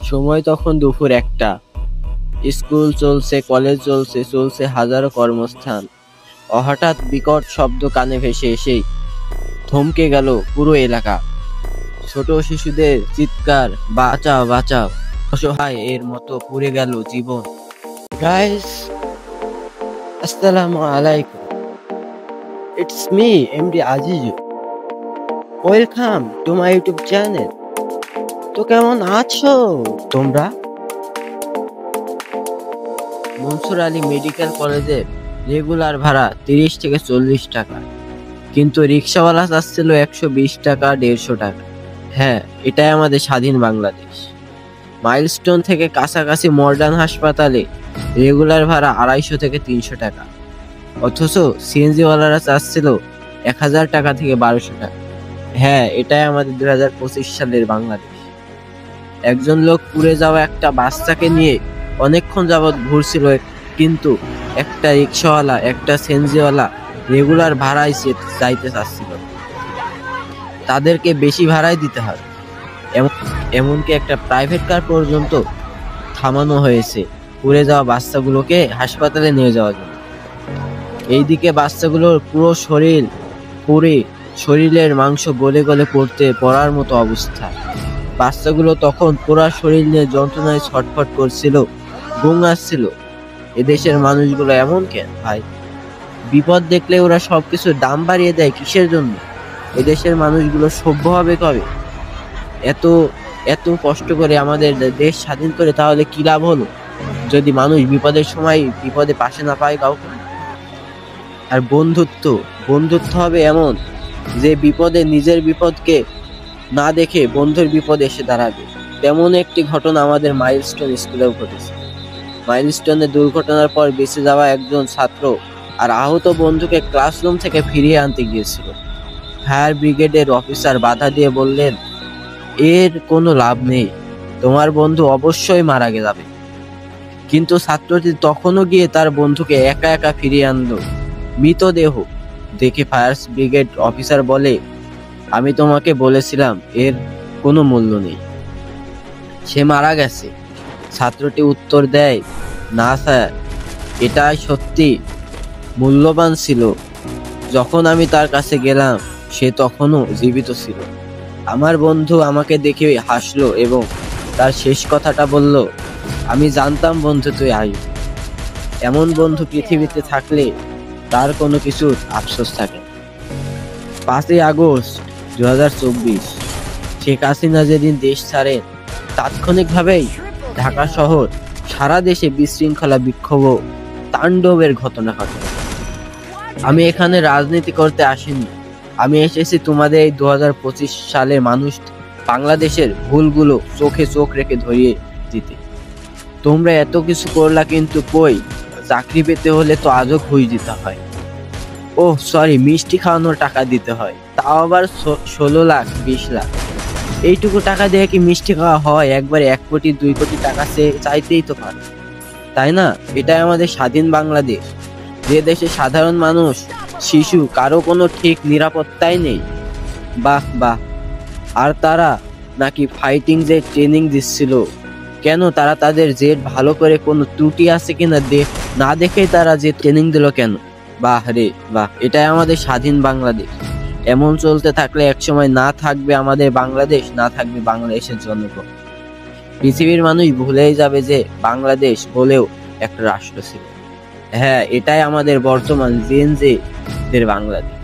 সময় তখন দুপুর 1টা। স্কুল চলছে, কলেজ চলছে, চলছে হাজারো কর্মস্থান। হঠাৎ বিকট শব্দ কানে ভেসে এসেই থমকে গেল পুরো এলাকা। ছোট শিশুদের চিৎকার, বাঁচাও বাঁচাও, অসহায় এর মতো পুড়ে গেল জীবন। গাইস, আসসালামু আলাইকুম। It's me MD Aziju. Welcome to my YouTube channel. তো কেমন আছো তোমরা? মনসুর আলী মেডিকেল কলেজের রেগুলার ভাড়া 30 থেকে 40 টাকা, কিন্তু রিক্সাওয়ালা চাচ্ছিল 120 টাকা, 150 টাকা। হ্যাঁ, এটাই আমাদের স্বাধীন বাংলাদেশ। মাইলস্টোন থেকে কাছাকাছি মডার্ন হাসপাতালে রেগুলার ভাড়া 250 থেকে 300 টাকা, অথচ সিএনজিওয়ালারা চাচ্ছিল 1000 টাকা থেকে 1200 টাকা। হ্যাঁ, এটাই আমাদের 2025 সালের বাংলাদেশ। একজন লোক পুড়ে যাওয়া একটা বাচ্চাকে নিয়ে অনেকক্ষণ যাবৎ ঘুরছিল, কিন্তু একটা রিক্সাওয়ালা, একটা সিএনজিওয়ালা রেগুলার ভাড়ায় যাইতে চাচ্ছিল। তাদেরকে বেশি ভাড়াই দিতে হবে। এমনকি একটা প্রাইভেট কার পর্যন্ত থামানো হয়েছে পুড়ে যাওয়া বাচ্চাগুলোকে হাসপাতালে নিয়ে যাওয়ার জন্য। এইদিকে বাচ্চাগুলোর পুরো শরীর পুড়ে, শরীরের মাংস গলে গলে পড়ার মতো অবস্থা। বাচ্চাগুলো তখন পুরো শরীর নিয়ে যন্ত্রণায় ছটফট করছিল, ঘুম আসছিল। এদেশের মানুষগুলো এমন কেন ভাই? বিপদ দেখলে ওরা সবকিছুর দাম বাড়িয়ে দেয় কিসের জন্য? এদেশের মানুষগুলো সভ্য হবে কবে? এত এত কষ্ট করে আমাদের দেশ স্বাধীন করে তাহলে কি লাভ হলো যদি মানুষ বিপদের সময় বিপদে পাশে না পায় কাউকে? আর বন্ধুত্ব হবে এমন যে বিপদে নিজের বিপদকে না দেখে বন্ধুর বিপদে এসে দাঁড়াবে। তেমন একটি ঘটনা আমাদের মাইলস্টোন স্কুলেও ঘটেছে। মাইলস্টোনে দুর্ঘটনার পর বেঁচে যাওয়া একজন ছাত্র আর আহত বন্ধুকে ক্লাসরুম থেকে ফিরিয়ে আনতে গিয়েছিল। ফায়ার ব্রিগেডের অফিসার বাধা দিয়ে বললেন, এর কোনো লাভ নেই, তোমার বন্ধু অবশ্যই মারা যাবে। কিন্তু ছাত্রটি তখনও গিয়ে তার বন্ধুকে একা একা ফিরিয়ে আনলো মৃতদেহ দেখে। ফায়ার ব্রিগেড অফিসার বলে, আমি তোমাকে বলেছিলাম এর কোনো মূল্য নেই, সে মারা গেছে। ছাত্রটি উত্তর দেয়, না স্যার, এটাই সত্যি মূল্যবান ছিল। যখন আমি তার কাছে গেলাম সে তখনও জীবিত ছিল। আমার বন্ধু আমাকে দেখে হাসলো এবং তার শেষ কথাটা বলল, আমি জানতাম বন্ধু তুই আসবি। এমন বন্ধু পৃথিবীতে থাকলে তার কোনো কিছুর আফসোস থাকে। 5ই আগস্ট 2024 শেখ হাসিনা যেদিন দেশ ছাড়েন, তাৎক্ষণিকভাবেই ঢাকা শহর সারা দেশে বিশৃঙ্খলা, বিক্ষোভ, তাণ্ডবের ঘটনা ঘটে। আমি এখানে রাজনীতি করতে আসিনি, আমি এসেছি তোমাদের এই 2025 সালে মানুষ বাংলাদেশের ভুলগুলো চোখে চোখ রেখে ধরিয়ে দিতে। তোমরা এত কিছু করলা, কিন্তু কই? চাকরি পেতে হলে তো আজও ঘুষ দিতে হয়, সরি, মিষ্টি খাওয়ানোর টাকা দিতে হয়, তাও আবার 16 লাখ 20 লাখ। এইটুকু টাকা দিয়ে কি মিষ্টি খাওয়া হয়? একবারে 1 কোটি 2 কোটি টাকা চাইতেই তো পারে, তাই না? এটাই আমাদের স্বাধীন বাংলাদেশ, যে দেশে সাধারণ মানুষ, শিশু, কারো কোনো ঠিক নিরাপত্তাই নেই। বাহ বাহ। আর তারা নাকি ফাইটিং জেট ট্রেনিং দিচ্ছিল। কেন? তারা তাদের জেট ভালো করে কোনো ত্রুটি আছে কিনা না দেখেই তারা যে ট্রেনিং দিল কেন? বাহ রে বাহ, এটাই আমাদের স্বাধীন বাংলাদেশ। এমন চলতে থাকলে একসময় না থাকবে আমাদের বাংলাদেশ, না থাকবে বাংলাদেশের জনগণ। পৃথিবীর মানুষ ভুলেই যাবে যে বাংলাদেশ বলেও একটা রাষ্ট্র ছিল। হ্যাঁ, এটাই আমাদের বর্তমান জেন জেদের বাংলাদেশ।